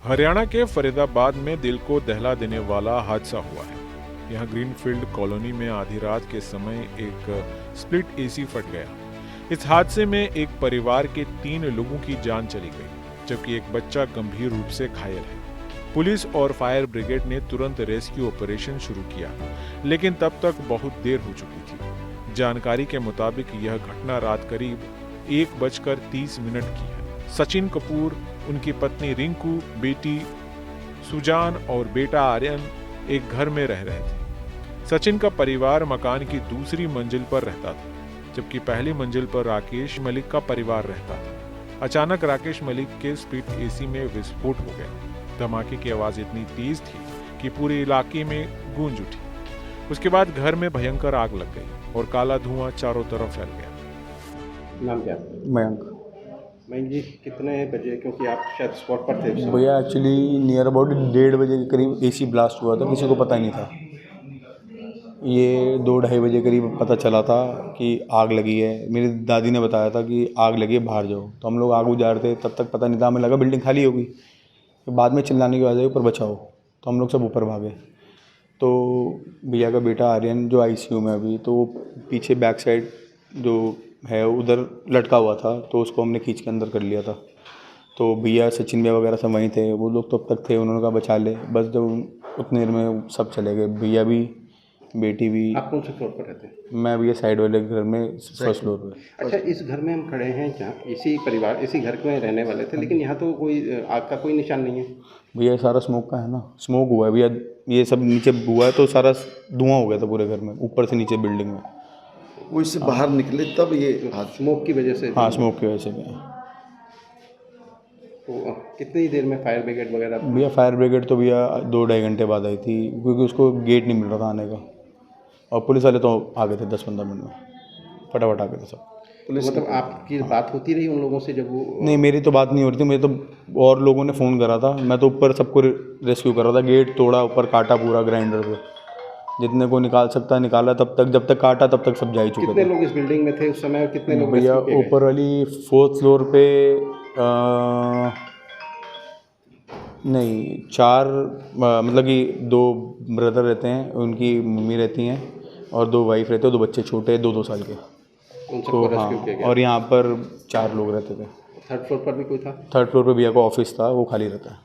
हरियाणा के फरीदाबाद में दिल को दहला देने वाला हादसा हुआ है। यहाँ ग्रीनफील्ड कॉलोनी में आधी रात के समय एक स्प्लिट एसी फट गया। इस हादसे में एक परिवार के 3 लोगों की जान चली गई, जबकि एक बच्चा गंभीर रूप से घायल है। पुलिस और फायर ब्रिगेड ने तुरंत रेस्क्यू ऑपरेशन शुरू किया, लेकिन तब तक बहुत देर हो चुकी थी। जानकारी के मुताबिक यह घटना रात करीब 1:30 की है। सचिन कपूर, उनकी पत्नी रिंकू, बेटी सुजान और बेटा आर्यन एक घर में रह रहे थे। सचिन का परिवार मकान की दूसरी मंजिल पर रहता था, जबकि पहली मंजिल पर राकेश मलिक का परिवार रहता था। अचानक राकेश मलिक के स्प्लिट एसी में विस्फोट हो गया। धमाके की आवाज इतनी तेज थी कि पूरे इलाके में गूंज उठी। उसके बाद घर में भयंकर आग लग गई और काला धुआं चारों तरफ फैल गया। नाम क्या? मयंक। मयंक जी, कितने बजे, क्योंकि आप शायद स्पॉट पर थे उस समय? भैया एक्चुअली नियर अबाउट 1:30 बजे के करीब एसी ब्लास्ट हुआ था, किसी को पता ही नहीं था। ये 2-2:30 बजे करीब पता चला था कि आग लगी है। मेरी दादी ने बताया था कि आग लगी है, बाहर जाओ। तो हम लोग आग बुझा रहे थे, तब तक पता नहीं था, हमें लगा बिल्डिंग खाली होगी। बाद में चिल्लाने की आवाज़ आई, ऊपर बचाओ। तो हम लोग सब ऊपर भागे। तो भैया का बेटा आर्यन जो आईसीयू में अभी, तो वो पीछे बैक साइड जो है उधर लटका हुआ था, तो उसको हमने खींच के अंदर कर लिया था। तो भैया सचिन भैया वगैरह सब वहीं थे, वो लोग तब तक थे, उन्होंने कहा बचा ले। बस जब उतनी देर में सब चले गए, भैया भी बेटी भी। आप कौन से फ्लोर पर रहते हैं? मैं भैया साइड वाले घर में फर्स्ट फ्लोर पे। अच्छा, इस घर में हम खड़े हैं जहाँ इसी परिवार इसी घर में रहने वाले थे, लेकिन यहाँ तो कोई आग का कोई निशान नहीं है। भैया सारा स्मोक का है ना, स्मोक हुआ है भैया। ये सब नीचे हुआ है तो सारा धुआं हो गया था पूरे घर में, ऊपर से नीचे बिल्डिंग में। वो इससे बाहर निकले तब ये स्मोक की वजह से? हाँ, स्मोक की वजह से गया। तो कितनी देर में फायर ब्रिगेड वगैरह? भैया फायर ब्रिगेड तो भैया 2-2.5 घंटे बाद आई थी, क्योंकि उसको गेट नहीं मिल रहा था आने का। और पुलिस वाले तो आ गए थे 10-15 मिनट में, फटाफट आ गए थे सब। पुलिस मतलब आपकी बात होती रही उन लोगों से जब वो? नहीं, मेरी तो बात नहीं हो रही थी, मुझे तो और लोगों ने फ़ोन करा था। मैं तो ऊपर सबको रेस्क्यू कर रहा था, गेट तोड़ा, ऊपर काटा पूरा ग्राइंडर से, जितने को निकाल सकता निकाला। तब तक जब तक काटा तब तक सब जा ही चुके थे। कितने लोग इस बिल्डिंग में थे उस समय और कितने लोग भैया rescue किए गए? ऊपर वाली 4th फ्लोर पे नहीं 4 मतलब कि 2 ब्रदर रहते हैं, उनकी मम्मी रहती हैं और 2 वाइफ रहते हैं, 2 बच्चे छोटे 2-2 साल के। उन तो सबको हाँ, रेस्क्यू किया गया। और यहाँ पर 4 लोग रहते थे। थर्ड फ्लोर पर भी कोई था? 3rd फ्लोर पे भैया का ऑफिस था, वो खाली रहता है।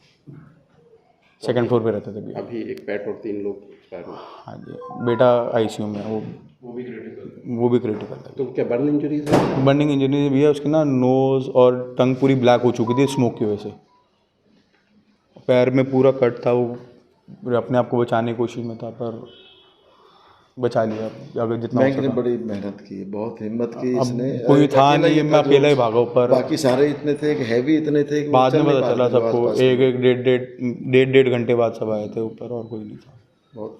2nd फ्लोर पे रहते थे भैया। अभी एक पेट और 3 लोग एक्सपायर हुए। हाँ जी, बेटा आईसीयू में है, वो भी क्रिटिकल है। तो क्या बर्न इंजरीज है? बर्निंग इंजरी भैया, उसकी ना नोज़ और टंग पूरी ब्लैक हो चुकी थी स्मोक की वजह से। पैर में पूरा कट था, वो अपने आप को बचाने की कोशिश में था, पर बचा लिया अगर जितना बैंक ने बड़ी मेहनत की, बहुत हिम्मत की इसने। कोई था अकेला नहीं, ये मैं था अकेला ही जो- भागा ऊपर। बाकी सारे इतने थे कि हैवी इतने थे कि वो बाद में चल नहीं पता पा चला रहे थे सबको, आसपास एक के। 1-1 घंटे बाद सब आए थे ऊपर, और कोई नहीं था। बहुत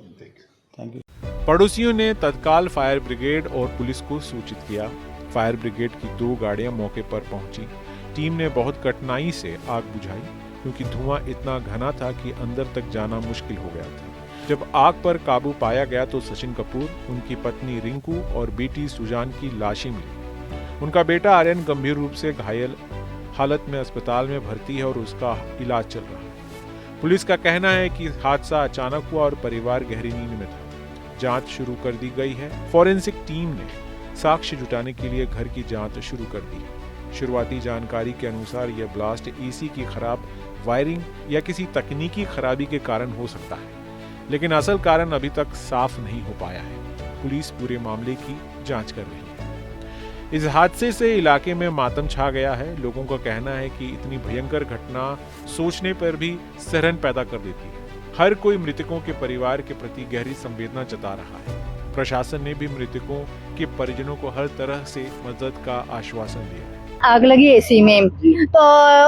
थैंक यू। पड़ोसियों ने तत्काल फायर ब्रिगेड और पुलिस को सूचित किया। फायर ब्रिगेड की 2 गाड़ियां मौके पर पहुंची। टीम ने बहुत कठिनाई से आग बुझाई, क्योंकि धुआं इतना घना था कि अंदर तक जाना मुश्किल हो गया था। जब आग पर काबू पाया गया तो सचिन कपूर, उनकी पत्नी रिंकू और बेटी सुजान की लाशें मिली। उनका बेटा आर्यन गंभीर रूप से घायल हालत में अस्पताल में भर्ती है और उसका इलाज चल रहा है। पुलिस का कहना है कि हादसा अचानक हुआ और परिवार गहरी नींद में था। जांच शुरू कर दी गई है। फॉरेंसिक टीम ने साक्ष्य जुटाने के लिए घर की जांच शुरू कर दी है। शुरुआती जानकारी के अनुसार यह ब्लास्ट एसी की खराब वायरिंग या किसी तकनीकी खराबी के कारण हो सकता है, लेकिन असल कारण अभी तक साफ नहीं हो पाया है। पुलिस पूरे मामले की जांच कर रही है। इस हादसे से इलाके में मातम छा गया है। लोगों का कहना है कि इतनी भयंकर घटना सोचने पर भी सिहरन पैदा कर देती है। हर कोई मृतकों के परिवार के प्रति गहरी संवेदना जता रहा है। प्रशासन ने भी मृतकों के परिजनों को हर तरह से मदद का आश्वासन दिया है। आग लगी एसी में, तो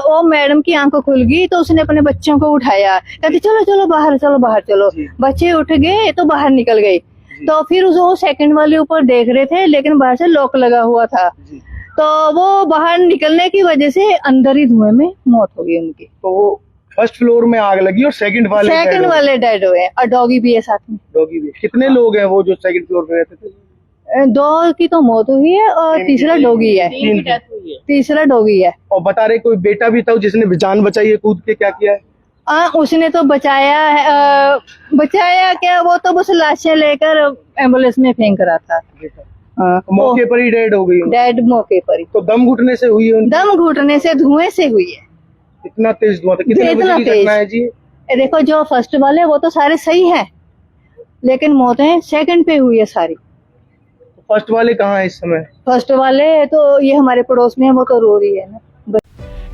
वो मैडम की आंखें खुल गई, तो उसने अपने बच्चों को उठाया, कहती चलो चलो बाहर चलो बाहर चलो। बच्चे उठ गए तो बाहर निकल गए। तो फिर वो 2nd वाले ऊपर देख रहे थे, लेकिन बाहर से लॉक लगा हुआ था, तो वो बाहर निकलने की वजह से अंदर ही धुएं में मौत हो गई उनकी। तो वो 1st फ्लोर में आग लगी और 2nd वाले डेड हुए और डॉगी भी है साथ में। डॉगी भी। कितने लोग हैं वो जो 2nd फ्लोर पे रहते थे? 2 की तो मौत हुई है और तीसरा डॉगी है। तीसरा डॉगी है। और बता रहे कोई बेटा भी था जिसने जान बचाई है कूद के, क्या किया है? उसने तो बचाया है, बचाया क्या, वो तो बस लाशें लेकर एम्बुलेंस में फेंक रहा था। मौके पर ही डेड हो गई। डेड मौके पर ही। तो दम घुटने से हुई है उनकी? दम घुटने से, धुएं से हुई है। इतना तेज धुआं था? कितने इतना बजे की घटना है जी? देखो जो फर्स्ट वाले वो तो सारे सही है, लेकिन मौतें सेकंड पे हुई है सारी। फर्स्ट वाले कहाँ है इस समय? फर्स्ट वाले तो ये हमारे पड़ोस में है, वो तो रो रही है ना।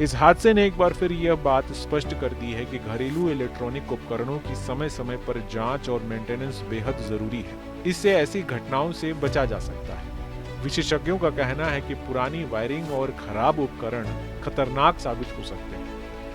इस हादसे ने एक बार फिर यह बात स्पष्ट कर दी है कि घरेलू इलेक्ट्रॉनिक उपकरणों की समय समय पर जांच और मेंटेनेंस बेहद जरूरी है। इससे ऐसी घटनाओं से बचा जा सकता है। विशेषज्ञों का कहना है कि पुरानी वायरिंग और खराब उपकरण खतरनाक साबित हो सकते हैं।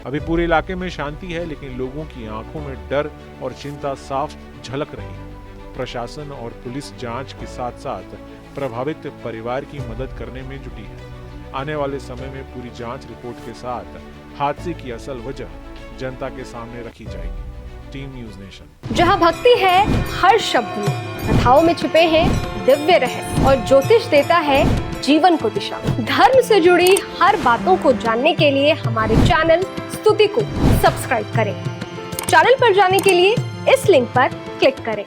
अभी पूरे इलाके में शांति है, लेकिन लोगों की आंखों में डर और चिंता साफ झलक रही है। प्रशासन और पुलिस जांच के साथ साथ प्रभावित परिवार की मदद करने में जुटी है। आने वाले समय में पूरी जांच रिपोर्ट के साथ हादसे की असल वजह जनता के सामने रखी जाएगी। Team news nation. जहां भक्ति है हर शब्द में, कथाओं में छुपे हैं दिव्य रहस्य और ज्योतिष देता है जीवन को दिशा। धर्म से जुड़ी हर बातों को जानने के लिए हमारे चैनल स्तुति को सब्सक्राइब करें। चैनल पर जाने के लिए इस लिंक पर क्लिक करें।